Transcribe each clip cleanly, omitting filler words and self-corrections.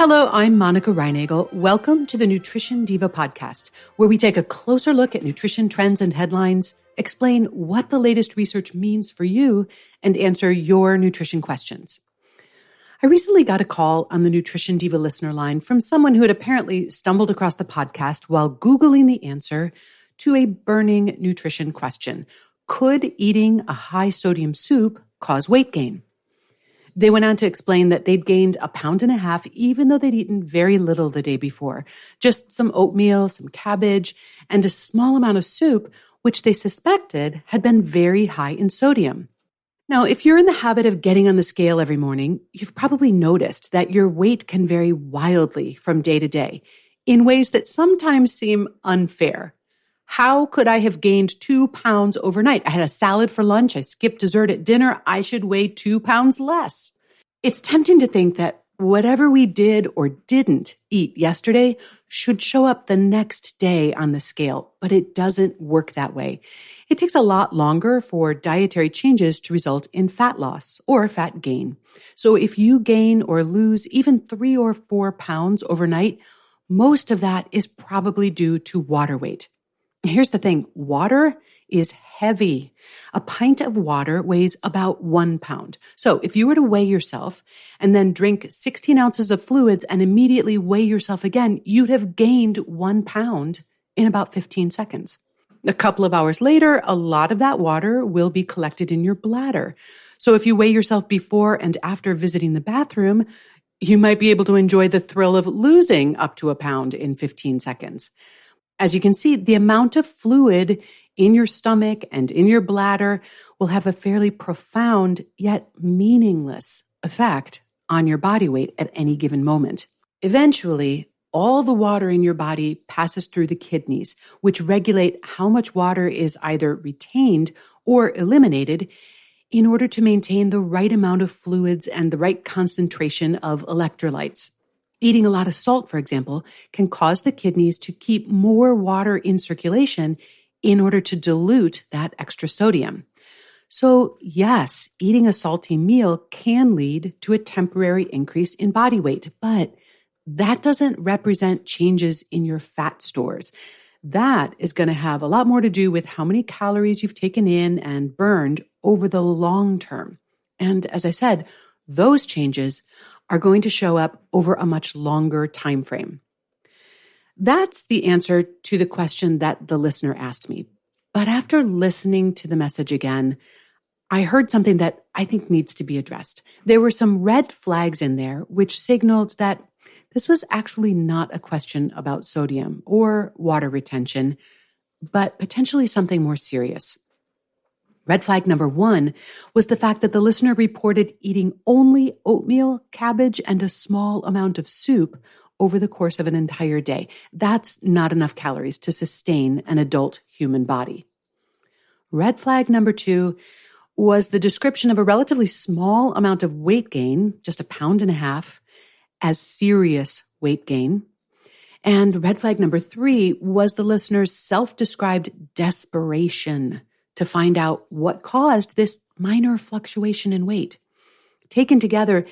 Hello, I'm Monica Reinagel. Welcome to the Nutrition Diva podcast, where we take a closer look at nutrition trends and headlines, explain what the latest research means for you, and answer your nutrition questions. I recently got a call on the Nutrition Diva listener line from someone who had apparently stumbled across the podcast while Googling the answer to a burning nutrition question. Could eating a high-sodium soup cause weight gain? They went on to explain that they'd gained 1.5 pounds, even though they'd eaten very little the day before. Just some oatmeal, some cabbage, and a small amount of soup, which they suspected had been very high in sodium. Now, if you're in the habit of getting on the scale every morning, you've probably noticed that your weight can vary wildly from day to day in ways that sometimes seem unfair. How could I have gained 2 pounds overnight? I had a salad for lunch. I skipped dessert at dinner. I should weigh 2 pounds less. It's tempting to think that whatever we did or didn't eat yesterday should show up the next day on the scale, but it doesn't work that way. It takes a lot longer for dietary changes to result in fat loss or fat gain. So if you gain or lose even 3 or 4 pounds overnight, most of that is probably due to water weight. Here's the thing, water is heavy. A pint of water weighs about 1 pound. So if you were to weigh yourself and then drink 16 ounces of fluids and immediately weigh yourself again, you'd have gained 1 pound in about 15 seconds. A couple of hours later, a lot of that water will be collected in your bladder. So if you weigh yourself before and after visiting the bathroom, you might be able to enjoy the thrill of losing up to 1 pound in 15 seconds. As you can see, the amount of fluid in your stomach and in your bladder will have a fairly profound yet meaningless effect on your body weight at any given moment. Eventually, all the water in your body passes through the kidneys, which regulate how much water is either retained or eliminated in order to maintain the right amount of fluids and the right concentration of electrolytes. Eating a lot of salt, for example, can cause the kidneys to keep more water in circulation in order to dilute that extra sodium. So yes, eating a salty meal can lead to a temporary increase in body weight, but that doesn't represent changes in your fat stores. That is going to have a lot more to do with how many calories you've taken in and burned over the long term. And as I said, those changes are going to show up over a much longer time frame. That's the answer to the question that the listener asked me. But after listening to the message again, I heard something that I think needs to be addressed. There were some red flags in there which signaled that this was actually not a question about sodium or water retention, but potentially something more serious. Red flag number 1 was the fact that the listener reported eating only oatmeal, cabbage, and a small amount of soup over the course of an entire day. That's not enough calories to sustain an adult human body. Red flag number 2 was the description of a relatively small amount of weight gain, just 1.5 pounds, as serious weight gain. And red flag number 3 was the listener's self-described desperation to find out what caused this minor fluctuation in weight. Taken together,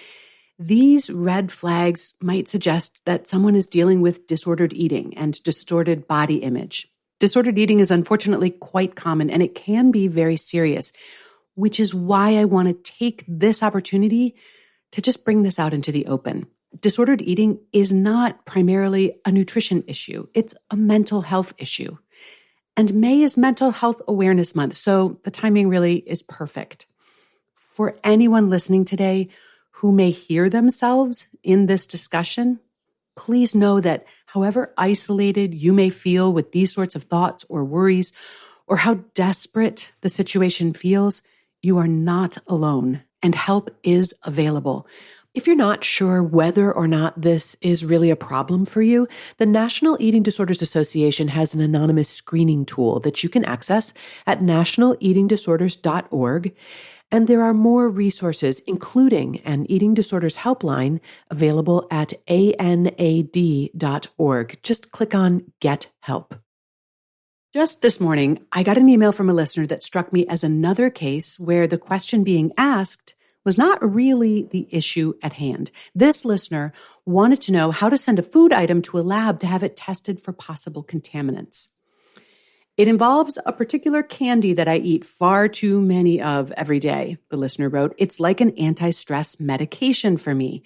these red flags might suggest that someone is dealing with disordered eating and distorted body image. Disordered eating is unfortunately quite common, and it can be very serious, which is why I want to take this opportunity to just bring this out into the open. Disordered eating is not primarily a nutrition issue. It's a mental health issue. And May is Mental Health Awareness Month, so the timing really is perfect. For anyone listening today who may hear themselves in this discussion, please know that however isolated you may feel with these sorts of thoughts or worries, or how desperate the situation feels, you are not alone, and help is available. If you're not sure whether or not this is really a problem for you, the National Eating Disorders Association has an anonymous screening tool that you can access at nationaleatingdisorders.org. And there are more resources, including an eating disorders helpline, available at anad.org. Just click on Get Help. Just this morning, I got an email from a listener that struck me as another case where the question being asked was not really the issue at hand. This listener wanted to know how to send a food item to a lab to have it tested for possible contaminants. It involves a particular candy that I eat far too many of every day, the listener wrote. It's like an anti-stress medication for me.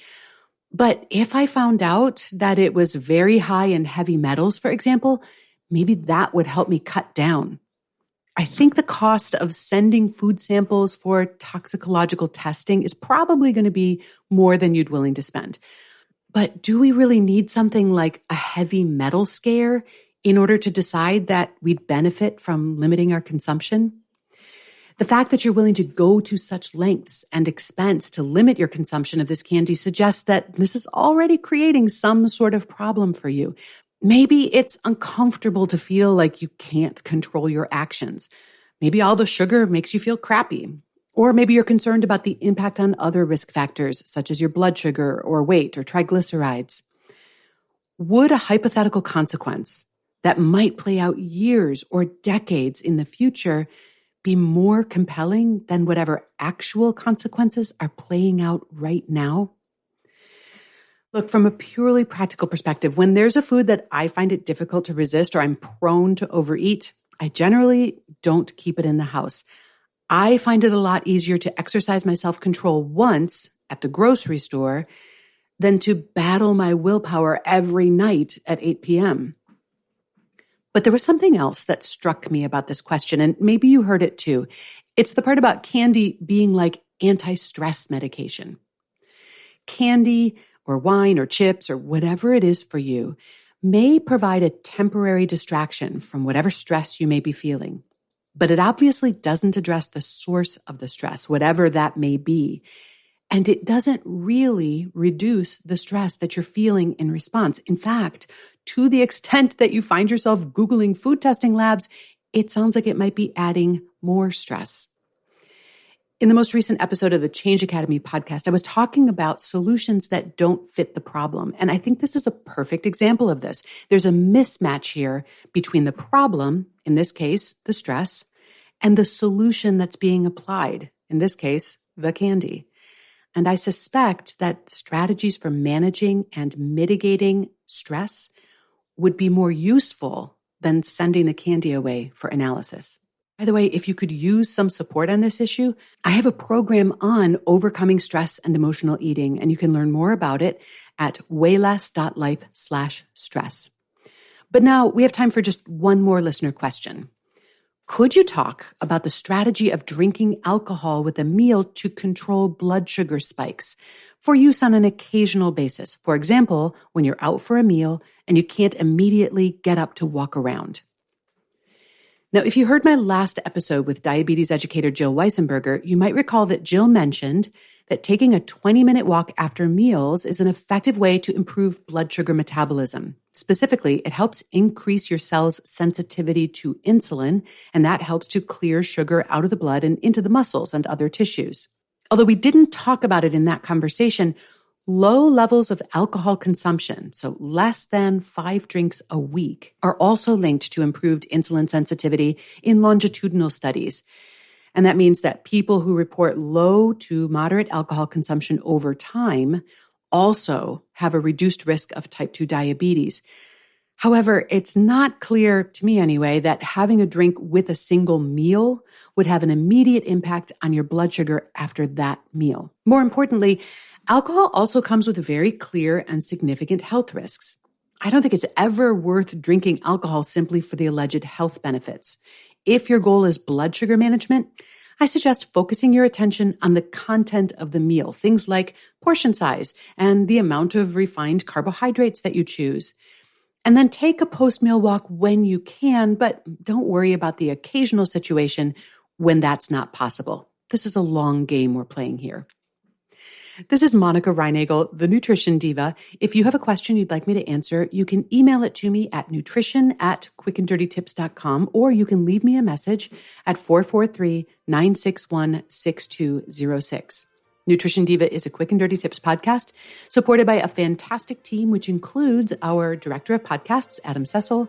But if I found out that it was very high in heavy metals, for example, maybe that would help me cut down. I think the cost of sending food samples for toxicological testing is probably going to be more than you'd willing to spend. But do we really need something like a heavy metal scare in order to decide that we'd benefit from limiting our consumption? The fact that you're willing to go to such lengths and expense to limit your consumption of this candy suggests that this is already creating some sort of problem for you. Maybe it's uncomfortable to feel like you can't control your actions. Maybe all the sugar makes you feel crappy. Or maybe you're concerned about the impact on other risk factors, such as your blood sugar or weight or triglycerides. Would a hypothetical consequence that might play out years or decades in the future be more compelling than whatever actual consequences are playing out right now? Look, from a purely practical perspective, when there's a food that I find it difficult to resist or I'm prone to overeat, I generally don't keep it in the house. I find it a lot easier to exercise my self-control once at the grocery store than to battle my willpower every night at 8 p.m. But there was something else that struck me about this question, and maybe you heard it too. It's the part about candy being like anti-stress medication. Candy or wine or chips or whatever it is for you may provide a temporary distraction from whatever stress you may be feeling. But it obviously doesn't address the source of the stress, whatever that may be. And it doesn't really reduce the stress that you're feeling in response. In fact, to the extent that you find yourself Googling food testing labs, it sounds like it might be adding more stress. In the most recent episode of the Change Academy podcast, I was talking about solutions that don't fit the problem. And I think this is a perfect example of this. There's a mismatch here between the problem, in this case, the stress, and the solution that's being applied, in this case, the candy. And I suspect that strategies for managing and mitigating stress would be more useful than sending the candy away for analysis. By the way, if you could use some support on this issue, I have a program on overcoming stress and emotional eating, and you can learn more about it at wayless.life/stress. But now we have time for just one more listener question. Could you talk about the strategy of drinking alcohol with a meal to control blood sugar spikes for use on an occasional basis? For example, when you're out for a meal and you can't immediately get up to walk around. Now, if you heard my last episode with diabetes educator Jill Weisenberger, you might recall that Jill mentioned that taking a 20-minute walk after meals is an effective way to improve blood sugar metabolism. Specifically, it helps increase your cell's sensitivity to insulin, and that helps to clear sugar out of the blood and into the muscles and other tissues. Although we didn't talk about it in that conversation, low levels of alcohol consumption, so less than 5 drinks a week, are also linked to improved insulin sensitivity in longitudinal studies. And that means that people who report low to moderate alcohol consumption over time also have a reduced risk of type 2 diabetes. However, it's not clear, to me anyway, that having a drink with a single meal would have an immediate impact on your blood sugar after that meal. More importantly, alcohol also comes with very clear and significant health risks. I don't think it's ever worth drinking alcohol simply for the alleged health benefits. If your goal is blood sugar management, I suggest focusing your attention on the content of the meal, things like portion size and the amount of refined carbohydrates that you choose. And then take a post-meal walk when you can, but don't worry about the occasional situation when that's not possible. This is a long game we're playing here. This is Monica Reinagel, the Nutrition Diva. If you have a question you'd like me to answer, you can email it to me at nutrition@quickanddirtytips.com, or you can leave me a message at 443-961-6206. Nutrition Diva is a Quick and Dirty Tips podcast supported by a fantastic team, which includes our director of podcasts, Adam Cecil,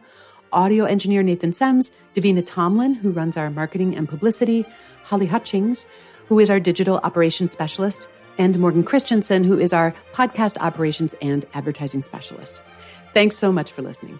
audio engineer Nathan Sems, Davina Tomlin, who runs our marketing and publicity, Holly Hutchings, who is our digital operations specialist, and Morgan Christensen, who is our podcast operations and advertising specialist. Thanks so much for listening.